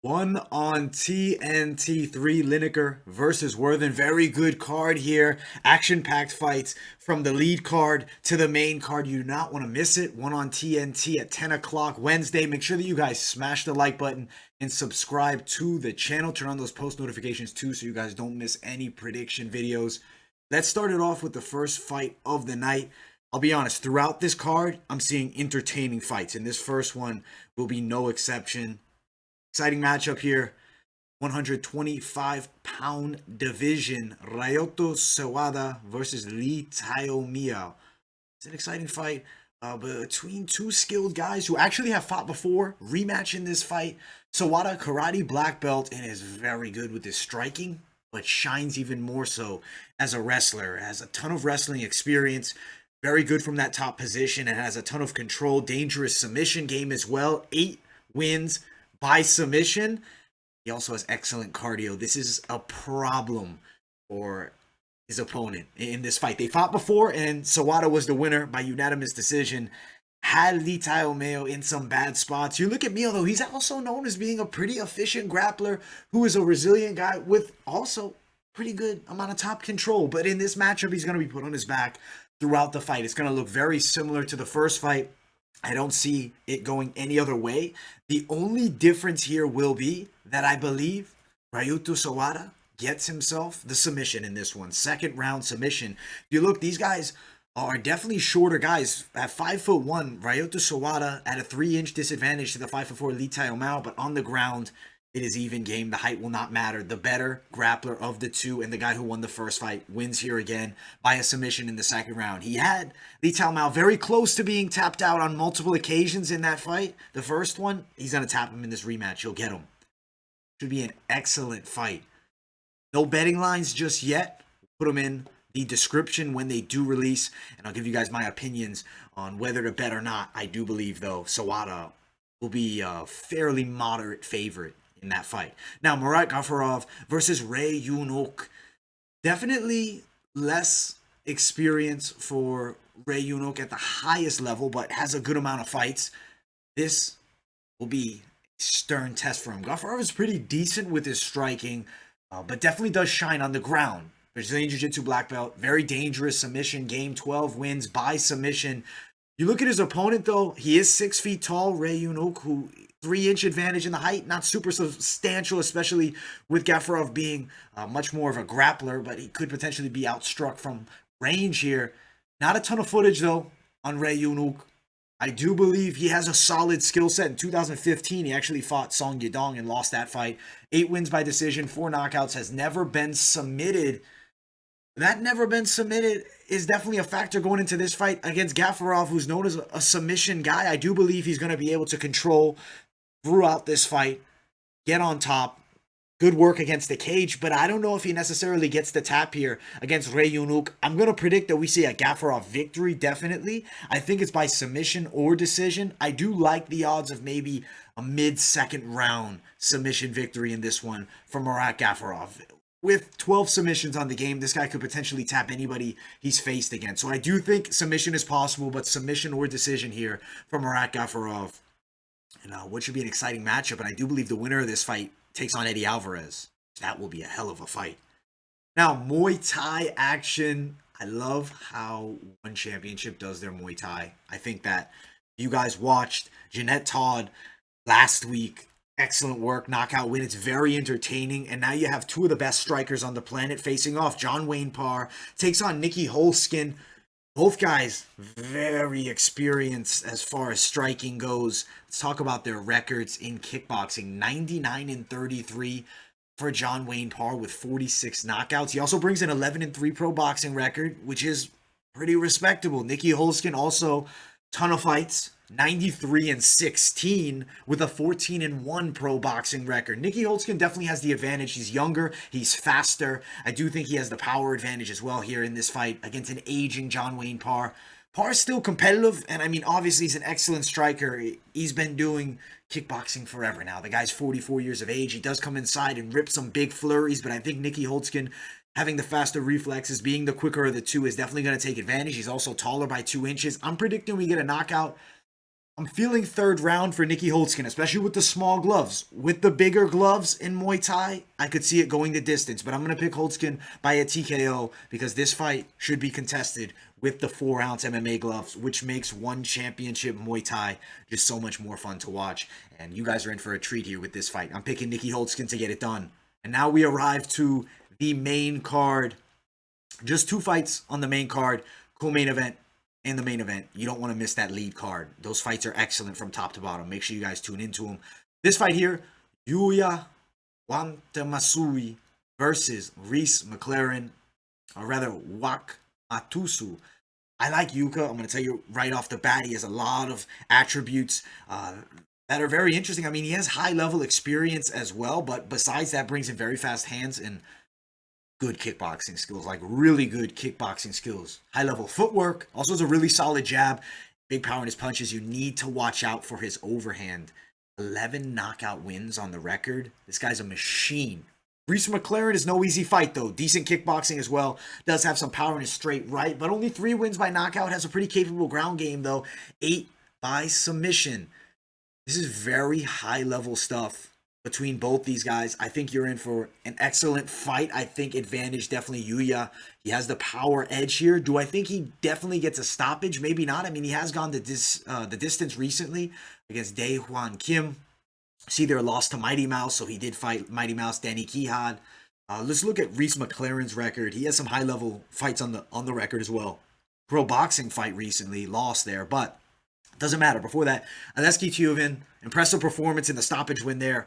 One on TNT, 3 Lineker versus Worthen. Very good card here. Action-packed fights from the lead card to the main card. You do not want to miss it. One on TNT at 10 o'clock Wednesday. Make sure that you guys smash the like button and subscribe to the channel. Turn on those post notifications too so you guys don't miss any prediction videos. Let's start it off with the first fight of the night. I'll be honest, throughout this card, I'm seeing entertaining fights, and this first one will be no exception. Exciting matchup here. 125-pound division. Ryoto Sawada versus Lee Tao Miao. It's an exciting fight between two skilled guys who actually have fought before. Rematch in this fight. Sawada, karate black belt, and is very good with his striking, but shines even more so as a wrestler. Has a ton of wrestling experience. Very good from that top position and has a ton of control. Dangerous submission game as well. 8 wins by submission. He also has excellent cardio. This is a problem for his opponent in this fight. They fought before, and Sawada was the winner by unanimous decision. Had Lee Tao Miao in some bad spots. You look at Miao, though, he's also known as being a pretty efficient grappler who is a resilient guy with also pretty good amount of top control. But in this matchup, he's going to be put on his back throughout the fight. It's going to look very similar to the first fight. I don't see it going any other way. The only difference here will be that I believe Ryoto Sawada gets himself the submission in this one. Second round submission. If you look, these guys are definitely shorter guys. At 5'1", Ryoto Sawada at a 3-inch disadvantage to the 5'4" Lee Tao Miao, but on the ground, it is even game. The height will not matter. The better grappler of the two, and the guy who won the first fight wins here again by a submission in the second round. He had Lee Tao Miao very close to being tapped out on multiple occasions in that fight. The first one, he's going to tap him in this rematch. He'll get him. Should be an excellent fight. No betting lines just yet. Put them in the description when they do release, and I'll give you guys my opinions on whether to bet or not. I do believe, though, Sawada will be a fairly moderate favorite in that fight. Now, Marat Gafurov versus Rey Younok. Definitely less experience for Rey Younok at the highest level, but has a good amount of fights. This will be a stern test for him. Gafurov is pretty decent with his striking, but definitely does shine on the ground. Brazilian Jiu-Jitsu black belt, very dangerous submission game, 12 wins by submission. You look at his opponent, though, he is 6 feet tall, Rey Younok, who 3-inch advantage in the height, not super substantial, especially with Gafurov being much more of a grappler, but he could potentially be outstruck from range here. Not a ton of footage, though, on Rey Younok. I do believe he has a solid skill set. In 2015, he actually fought Song Yadong and lost that fight. 8 wins by decision, 4 knockouts, has never been submitted. That never been submitted is definitely a factor going into this fight against Gafurov, who's known as a submission guy. I do believe he's going to be able to control throughout this fight, get on top, good work against the cage, but I don't know if he necessarily gets the tap here against Rey Younok. I'm going to predict that we see a Gafurov victory, definitely. I think it's by submission or decision. I do like the odds of maybe a mid-second round submission victory in this one for Marat Gafurov. With 12 submissions on the game, this guy could potentially tap anybody he's faced against. So I do think submission is possible, but submission or decision here for Marat Gafurov. And what should be an exciting matchup. And I do believe the winner of this fight takes on Eddie Alvarez. That will be a hell of a fight. Now, Muay Thai action. I love how One Championship does their Muay Thai. I think that you guys watched Jeanette Todd last week. Excellent work, knockout win. It's very entertaining. And now you have two of the best strikers on the planet facing off. John Parr takes on Nikki Holskin. Both guys very experienced as far as striking goes. Let's talk about their records in kickboxing. 99-33 for John Parr with 46 knockouts. He also brings an 11-3 pro boxing record, which is pretty respectable. Nikki Holskin also ton of fights. 93-16 with a 14-1 pro boxing record. Nikki Holzken definitely has the advantage. He's younger, he's faster. I do think he has the power advantage as well here in this fight against an aging John Parr. Parr's still competitive, and I mean, obviously he's an excellent striker. He's been doing kickboxing forever now. The guy's 44 years of age. He does come inside and rip some big flurries, but I think Nikki Holzken, having the faster reflexes, being the quicker of the two, is definitely going to take advantage. He's also taller by 2 inches. I'm predicting we get a knockout I'm feeling third round for Nieky Holzken, especially with the small gloves. With the bigger gloves in Muay Thai, I could see it going the distance, but I'm going to pick Holzken by a TKO because this fight should be contested with the 4-ounce MMA gloves, which makes one championship Muay Thai just so much more fun to watch. And you guys are in for a treat here with this fight. I'm picking Nieky Holzken to get it done. And now we arrive to the main card. Just 2 fights on the main card, co-main event and the main event. You don't want to miss that lead card. Those fights are excellent from top to bottom. Make sure you guys tune into them. This fight here, Yuya Wakamatsu versus Reece McLaren, or rather Wakamatsu. I like Yuka. I'm going to tell you right off the bat, he has a lot of attributes that are very interesting. I mean, he has high-level experience as well, but besides that, brings in very fast hands and good kickboxing skills, like really good kickboxing skills. High level footwork, also has a really solid jab, big power in his punches. You need to watch out for his overhand. 11 knockout wins on the record. This guy's a machine. Reece McLaren is no easy fight though. Decent kickboxing as well. Does have some power in his straight right, but only 3 wins by knockout. Has a pretty capable ground game though. 8 by submission. This is very high level stuff between both these guys. I think you're in for an excellent fight. I think advantage definitely Yuya. He has the power edge here. Do I think he definitely gets a stoppage? Maybe not. I mean, he has gone the distance recently against Dae Hwan Kim. See, their loss to Mighty Mouse, so he did fight Mighty Mouse, Danny Kihad. Let's look at Reece McLaren's record. He has some high-level fights on the record as well. Pro boxing fight recently, lost there, but doesn't matter. Before that, Aleski Tuvin, impressive performance in the stoppage win there.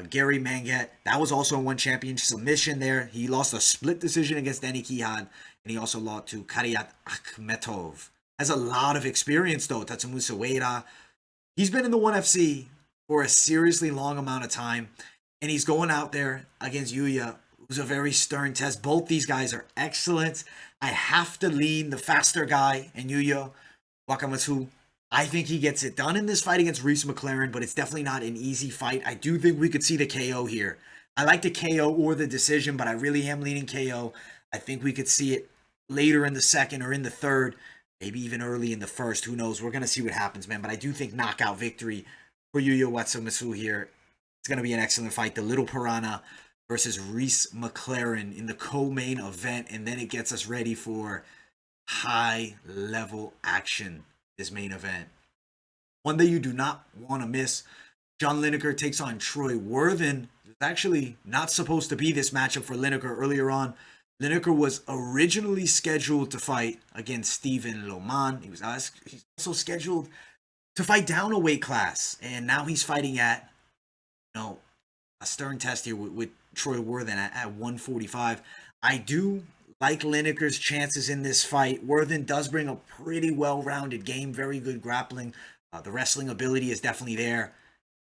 Gary Mangat, that was also a one champion submission there. He lost a split decision against Danny Kihad, and he also lost to Kariat Akhmetov. Has a lot of experience though. Tatsumu Sawada. He's been in the 1FC for a seriously long amount of time, and he's going out there against Yuya, who's a very stern test. Both these guys are excellent. I have to lean the faster guy and Yuya Wakamatsu. I think he gets it done in this fight against Reece McLaren, but it's definitely not an easy fight. I do think we could see the KO here. I like the KO or the decision, but I really am leaning KO. I think we could see it later in the second or in the third, maybe even early in the first. Who knows? We're going to see what happens, man. But I do think knockout victory for Yuya Wakamatsu here. It's going to be an excellent fight. The Little Piranha versus Reece McLaren in the co-main event, and then it gets us ready for high-level action. This main event. One that you do not want to miss. John Lineker takes on Troy Worthen. It's actually not supposed to be this matchup for Lineker earlier on. Lineker was originally scheduled to fight against Steven Loman. He's also scheduled to fight down a weight class. And now he's fighting at, a stern test here with Troy Worthen at 145. I do like Lineker's chances in this fight. Worthen does bring a pretty well-rounded game, very good grappling. The wrestling ability is definitely there.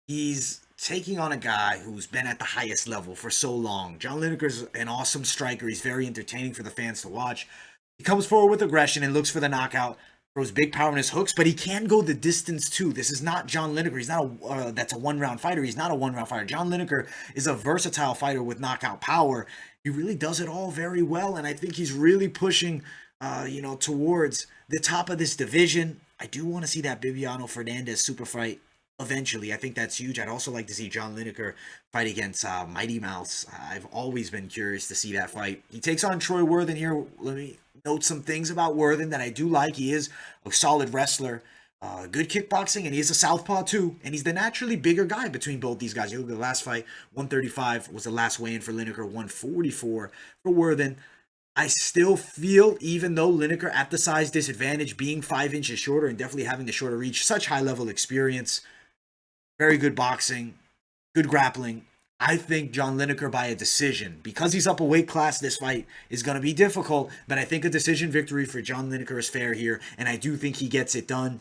He's taking on a guy who's been at the highest level for so long. John Lineker's an awesome striker. He's very entertaining for the fans to watch. He comes forward with aggression and looks for the knockout. Throws big power in his hooks, but he can go the distance too. This is not John Lineker. He's not that's a one-round fighter. He's not a one-round fighter. John Lineker is a versatile fighter with knockout power. He really does it all very well, and I think he's really pushing, towards the top of this division. I do want to see that Bibiano Fernandez super fight eventually. I think that's huge. I'd also like to see John Lineker fight against Mighty Mouse. I've always been curious to see that fight. He takes on Troy Worthen here. Let me note some things about Worthen that I do like. He is a solid wrestler, good kickboxing, and he is a southpaw too. And he's the naturally bigger guy between both these guys. You look at the last fight, 135 was the last weigh-in for Lineker, 144 for Worthen. I still feel, even though Lineker at the size disadvantage, being 5 inches shorter and definitely having the shorter reach, such high-level experience, very good boxing, good grappling. I think John Lineker by a decision. Because he's up a weight class, this fight is going to be difficult, but I think a decision victory for John Lineker is fair here, and I do think he gets it done,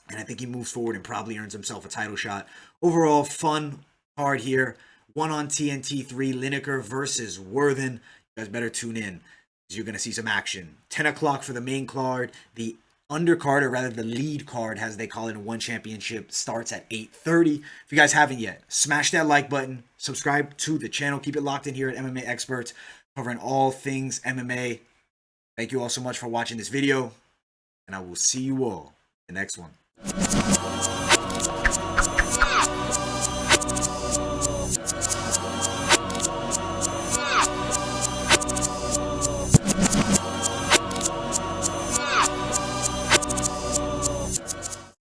and I think he moves forward and probably earns himself a title shot. Overall, fun card here. One on TNT 3, Lineker versus Worthen. You guys better tune in, because you're going to see some action. 10 o'clock for the main card. The undercard, or rather the lead card, as they call it in one championship, starts at 8:30. If you guys haven't yet, smash that like button, subscribe to the channel, keep it locked in here at MMA Experts, covering all things MMA. Thank you all so much for watching this video, and I will see you all in the next one.